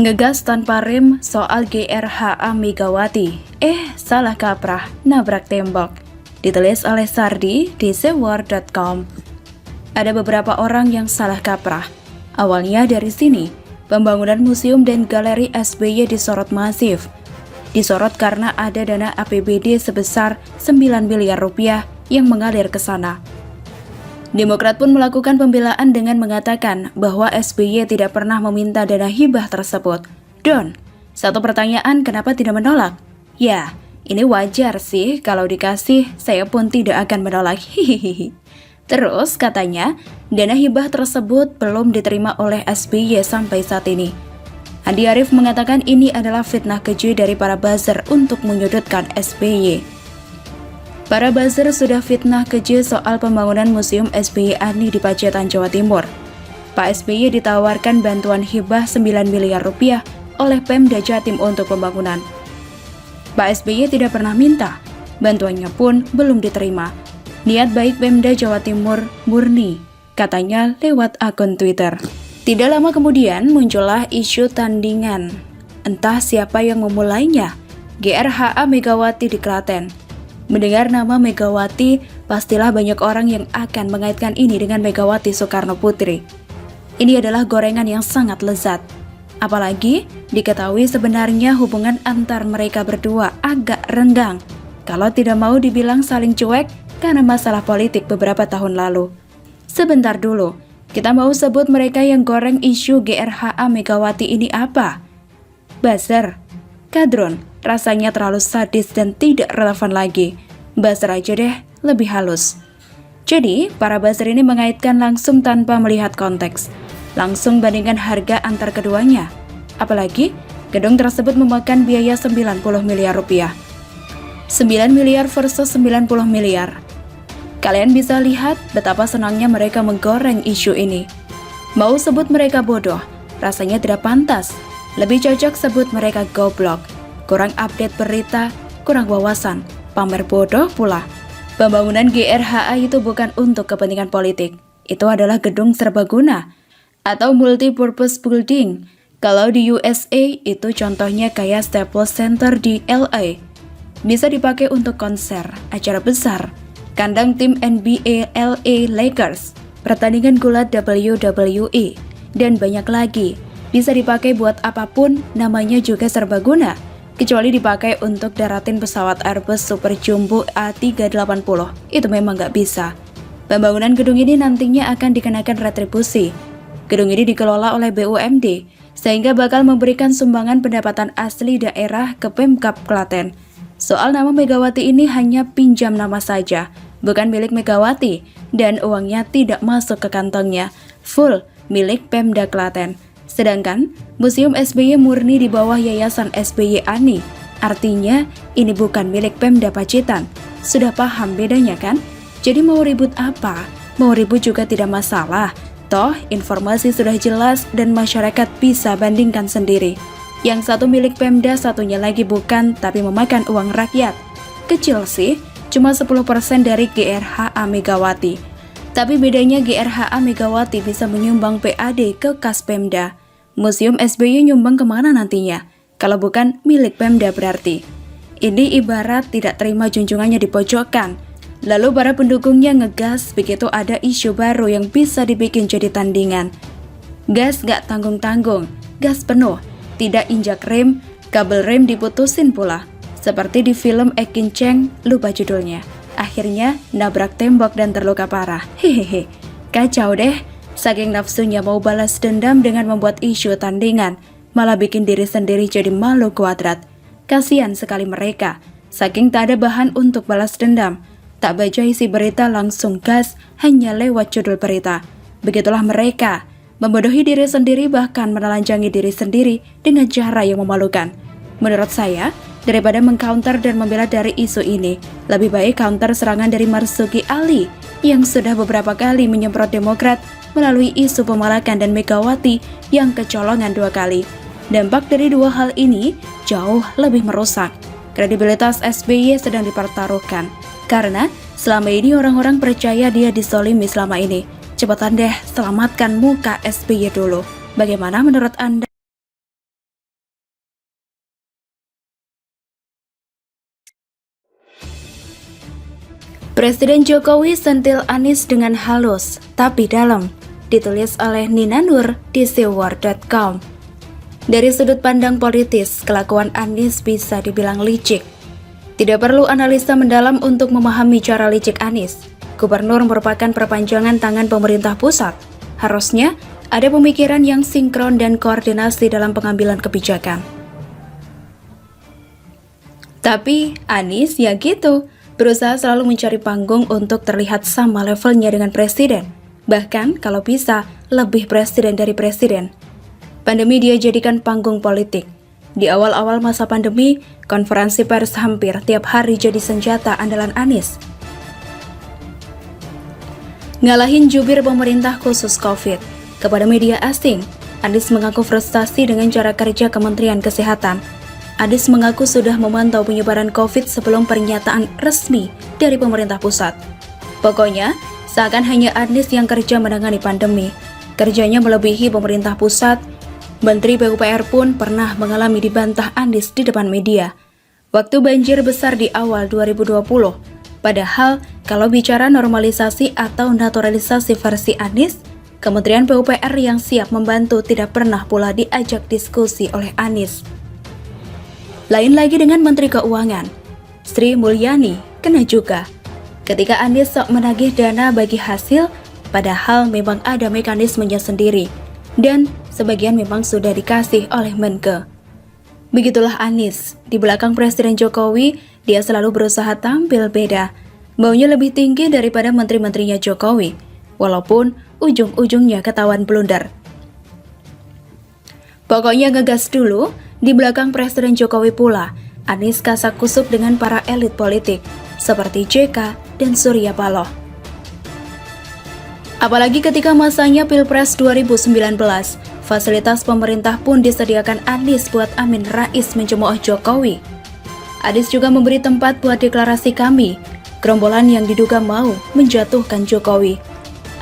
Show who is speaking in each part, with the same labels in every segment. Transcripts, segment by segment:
Speaker 1: Ngegas tanpa rem soal GRHA Megawati. Salah kaprah, nabrak tembok. Ditulis oleh Sardi di sewar.com. Ada beberapa orang yang salah kaprah. Awalnya dari sini, pembangunan museum dan galeri SBY disorot masif. Disorot karena ada dana APBD sebesar 9 miliar rupiah yang mengalir ke sana. Demokrat pun melakukan pembelaan dengan mengatakan bahwa SBY tidak pernah meminta dana hibah tersebut. Don, satu pertanyaan, kenapa tidak menolak? Ya, ini wajar sih, kalau dikasih saya pun tidak akan menolak. Hihihi. Terus katanya, dana hibah tersebut belum diterima oleh SBY sampai saat ini. Andi Arief mengatakan ini adalah fitnah keji dari para buzzer untuk menyudutkan SBY. Para buzzer sudah fitnah keji soal pembangunan Museum SBY Ani di Pacitan, Jawa Timur. Pak SBY ditawarkan bantuan hibah 9 miliar rupiah oleh Pemda Jatim untuk pembangunan. Pak SBY tidak pernah minta, bantuannya pun belum diterima. Niat baik Pemda Jawa Timur murni, katanya lewat akun Twitter. Tidak lama kemudian muncullah isu tandingan. Entah siapa yang memulainya, GRHA Megawati di Klaten. Mendengar nama Megawati, pastilah banyak orang yang akan mengaitkan ini dengan Megawati Soekarno Putri. Ini adalah gorengan yang sangat lezat. Apalagi diketahui sebenarnya hubungan antar mereka berdua agak renggang, kalau tidak mau dibilang saling cuek karena masalah politik beberapa tahun lalu. Sebentar dulu, kita mau sebut mereka yang goreng isu GRHA Megawati ini apa? Buzzer, kadron, rasanya terlalu sadis dan tidak relevan lagi. Buzzer aja deh, lebih halus. Jadi, para buzzer ini mengaitkan langsung tanpa melihat konteks. Langsung bandingkan harga antar keduanya. Apalagi, gedung tersebut memakan biaya 90 miliar rupiah. 9 miliar versus 90 miliar. Kalian bisa lihat betapa senangnya mereka menggoreng isu ini. Mau sebut mereka bodoh, rasanya tidak pantas. Lebih cocok sebut mereka goblok. Kurang update berita, kurang wawasan, pamer bodoh pula. Pembangunan GRHA itu bukan untuk kepentingan politik. Itu adalah gedung serbaguna atau multi-purpose building. Kalau di USA itu contohnya kayak Staples Center di LA. Bisa dipakai untuk konser, acara besar, kandang tim NBA LA Lakers, pertandingan gulat WWE, dan banyak lagi. Bisa dipakai buat apapun, namanya juga serbaguna. Kecuali dipakai untuk daratin pesawat Airbus Super Jumbo A380, itu memang nggak bisa. Pembangunan gedung ini nantinya akan dikenakan retribusi. Gedung ini dikelola oleh BUMD, sehingga bakal memberikan sumbangan pendapatan asli daerah ke Pemkab Klaten. Soal nama Megawati ini hanya pinjam nama saja, bukan milik Megawati, dan uangnya tidak masuk ke kantongnya, full milik Pemda Klaten. Sedangkan Museum SBY murni di bawah Yayasan SBY Ani. Artinya ini bukan milik Pemda Pacitan. Sudah paham bedanya kan? Jadi mau ribut apa? Mau ribut juga tidak masalah. Toh informasi sudah jelas dan masyarakat bisa bandingkan sendiri. Yang satu milik Pemda, satunya lagi bukan, tapi memakan uang rakyat. Kecil sih, cuma 10% dari GRHA Megawati. Tapi bedanya GRHA Megawati bisa menyumbang PAD ke kas Pemda. Museum SBY nyumbang kemana nantinya? Kalau bukan milik Pemda berarti. Ini ibarat tidak terima junjungannya dipojokkan. Lalu para pendukungnya ngegas begitu ada isu baru yang bisa dibikin jadi tandingan. Gas gak tanggung-tanggung, gas penuh, tidak injak rem, kabel rem diputusin pula. Seperti di film Ekin Cheng, lupa judulnya. Akhirnya nabrak tembok dan terluka parah. Hehehe, kacau deh. Saking nafsunya mau balas dendam dengan membuat isu tandingan, malah bikin diri sendiri jadi malu kuadrat. Kasian sekali mereka, saking tak ada bahan untuk balas dendam. Tak baca isi berita langsung gas hanya lewat judul berita. Begitulah mereka, membodohi diri sendiri bahkan menelanjangi diri sendiri dengan cara yang memalukan. Menurut saya, daripada mengcounter dan membela dari isu ini, lebih baik counter serangan dari Marzuki Ali yang sudah beberapa kali menyemprot Demokrat melalui isu pemalakan dan Megawati yang kecolongan 2 kali. Dampak dari dua hal ini jauh lebih merusak. Kredibilitas SBY sedang dipertaruhkan. Karena selama ini orang-orang percaya dia disolimi selama ini. Cepetan deh, selamatkan muka SBY dulu. Bagaimana menurut Anda? Presiden Jokowi sentil Anies dengan halus, tapi dalam. Ditulis oleh Nina Nur di sewar.com. Dari sudut pandang politis, kelakuan Anies bisa dibilang licik. Tidak perlu analisa mendalam untuk memahami cara licik Anies. Gubernur merupakan perpanjangan tangan pemerintah pusat. Harusnya ada pemikiran yang sinkron dan koordinasi dalam pengambilan kebijakan. Tapi Anies ya gitu, berusaha selalu mencari panggung untuk terlihat sama levelnya dengan presiden. Bahkan kalau bisa, lebih presiden dari presiden. Pandemi dia jadikan panggung politik. Di awal-awal masa pandemi, konferensi pers hampir tiap hari jadi senjata andalan Anies. Ngalahin jubir pemerintah khusus COVID. Kepada media asing, Anies mengaku frustasi dengan cara kerja Kementerian Kesehatan. Anies mengaku sudah memantau penyebaran COVID sebelum pernyataan resmi dari pemerintah pusat. Pokoknya, seakan hanya Anies yang kerja menangani pandemi. Kerjanya melebihi pemerintah pusat. Menteri PUPR pun pernah mengalami dibantah Anies di depan media. Waktu banjir besar di awal 2020. Padahal, kalau bicara normalisasi atau naturalisasi versi Anies, Kementerian PUPR yang siap membantu tidak pernah pula diajak diskusi oleh Anies. Lain lagi dengan Menteri Keuangan. Sri Mulyani kena juga. Ketika Anies sok menagih dana bagi hasil, padahal memang ada mekanismenya sendiri. Dan sebagian memang sudah dikasih oleh Menke. Begitulah Anies. Di belakang Presiden Jokowi, dia selalu berusaha tampil beda. Maunya lebih tinggi daripada menteri-menterinya Jokowi, walaupun ujung-ujungnya ketahuan blunder. Pokoknya ngegas dulu, di belakang Presiden Jokowi pula, Anies kasak kusuk dengan para elit politik, seperti JK dan Surya Paloh. Apalagi ketika masanya Pilpres 2019, fasilitas pemerintah pun disediakan Anies buat Amin Rais mencemooh Jokowi. Anies juga memberi tempat buat deklarasi kami, gerombolan yang diduga mau menjatuhkan Jokowi.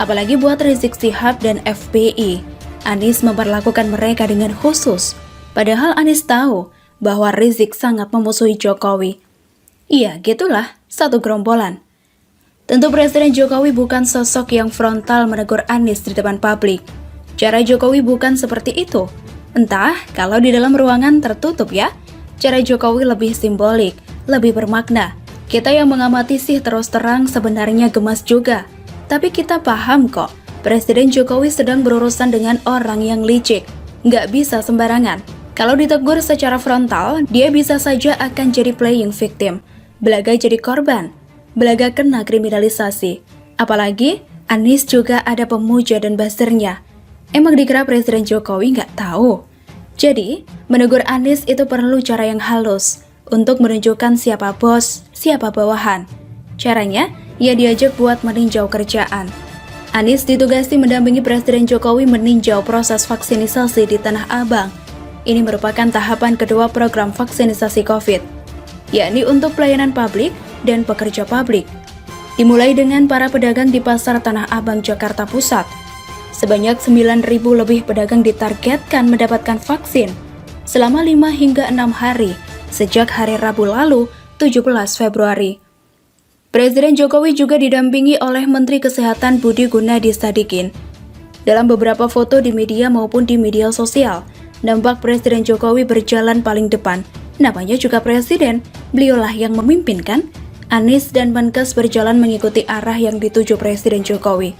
Speaker 1: Apalagi buat Rizik Syihab dan FPI, Anies memperlakukan mereka dengan khusus. Padahal Anies tahu bahwa Rizik sangat memusuhi Jokowi. Iya, gitulah, satu gerombolan. Tentu Presiden Jokowi bukan sosok yang frontal menegur Anies di depan publik. Cara Jokowi bukan seperti itu. Entah kalau di dalam ruangan tertutup ya. Cara Jokowi lebih simbolik, lebih bermakna. Kita yang mengamati sih terus terang sebenarnya gemas juga. Tapi kita paham kok, Presiden Jokowi sedang berurusan dengan orang yang licik. Nggak bisa sembarangan. Kalau ditegur secara frontal, dia bisa saja akan jadi playing victim. Belaga jadi korban. Belaga kena kriminalisasi. Apalagi, Anies juga ada pemuja dan buzzernya. Emang dikira Presiden Jokowi nggak tahu? Jadi, menegur Anies itu perlu cara yang halus untuk menunjukkan siapa bos, siapa bawahan. Caranya, ia diajak buat meninjau kerjaan. Anies ditugasi mendampingi Presiden Jokowi meninjau proses vaksinisasi di Tanah Abang. Ini merupakan tahapan kedua program vaksinisasi COVID, yakni untuk pelayanan publik dan pekerja publik. Dimulai dengan para pedagang di Pasar Tanah Abang, Jakarta Pusat. Sebanyak 9.000 lebih pedagang ditargetkan mendapatkan vaksin selama 5 hingga 6 hari sejak hari Rabu lalu, 17 Februari. Presiden Jokowi juga didampingi oleh Menteri Kesehatan Budi Gunadi Sadikin. Dalam beberapa foto di media maupun di media sosial, nampak Presiden Jokowi berjalan paling depan. Namanya juga presiden, beliaulah yang memimpin kan? Anies dan Menkes berjalan mengikuti arah yang dituju Presiden Jokowi.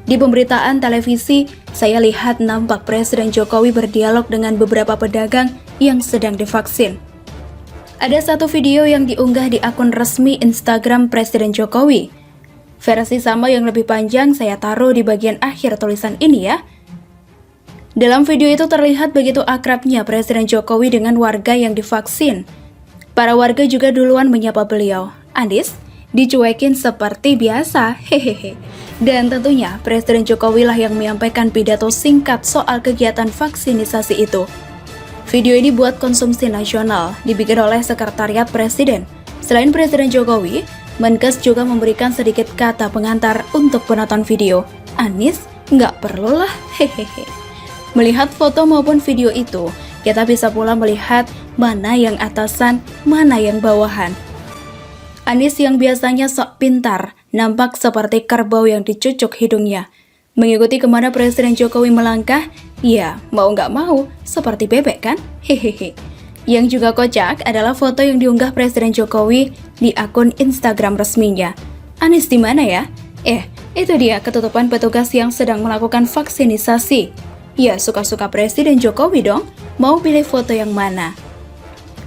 Speaker 1: Di pemberitaan televisi, saya lihat nampak Presiden Jokowi berdialog dengan beberapa pedagang yang sedang divaksin. Ada satu video yang diunggah di akun resmi Instagram Presiden Jokowi. Versi sama yang lebih panjang saya taruh di bagian akhir tulisan ini ya. Dalam video itu terlihat begitu akrabnya Presiden Jokowi dengan warga yang divaksin. Para warga juga duluan menyapa beliau. Anies dicuekin seperti biasa, hehehe. Dan tentunya Presiden Jokowi lah yang menyampaikan pidato singkat soal kegiatan vaksinisasi itu. Video ini buat konsumsi nasional, dibikin oleh Sekretariat Presiden. Selain Presiden Jokowi, Menkes juga memberikan sedikit kata pengantar untuk penonton video. Anies nggak perlulah, hehehe. Melihat foto maupun video itu, kita bisa pula melihat mana yang atasan, mana yang bawahan. Anies yang biasanya sok pintar nampak seperti kerbau yang dicucuk hidungnya. Mengikuti kemana Presiden Jokowi melangkah, ya mau nggak mau seperti bebek kan? Hehehe. Yang juga kocak adalah foto yang diunggah Presiden Jokowi di akun Instagram resminya. Anies di mana ya? Itu dia ketutupan petugas yang sedang melakukan vaksinisasi. Ya suka-suka Presiden Jokowi dong, mau pilih foto yang mana?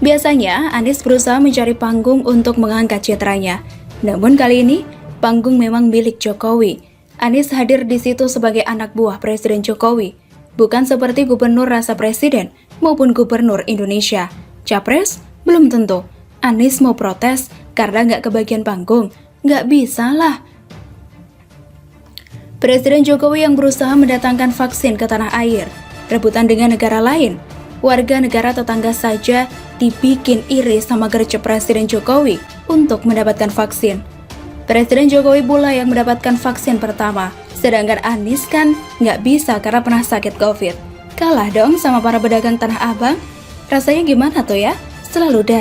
Speaker 1: Biasanya Anies berusaha mencari panggung untuk mengangkat citranya. Namun kali ini, panggung memang milik Jokowi. Anies hadir di situ sebagai anak buah Presiden Jokowi, bukan seperti gubernur rasa presiden maupun gubernur Indonesia. Capres? Belum tentu. Anies mau protes karena nggak kebagian panggung. Nggak bisa lah. Presiden Jokowi yang berusaha mendatangkan vaksin ke tanah air, rebutan dengan negara lain. Warga negara tetangga saja dibikin iri sama gercep Presiden Jokowi untuk mendapatkan vaksin. Presiden Jokowi pula yang mendapatkan vaksin pertama, sedangkan Anies kan nggak bisa karena pernah sakit COVID. Kalah dong sama para pedagang Tanah Abang. Rasanya gimana tuh ya? Selalu dari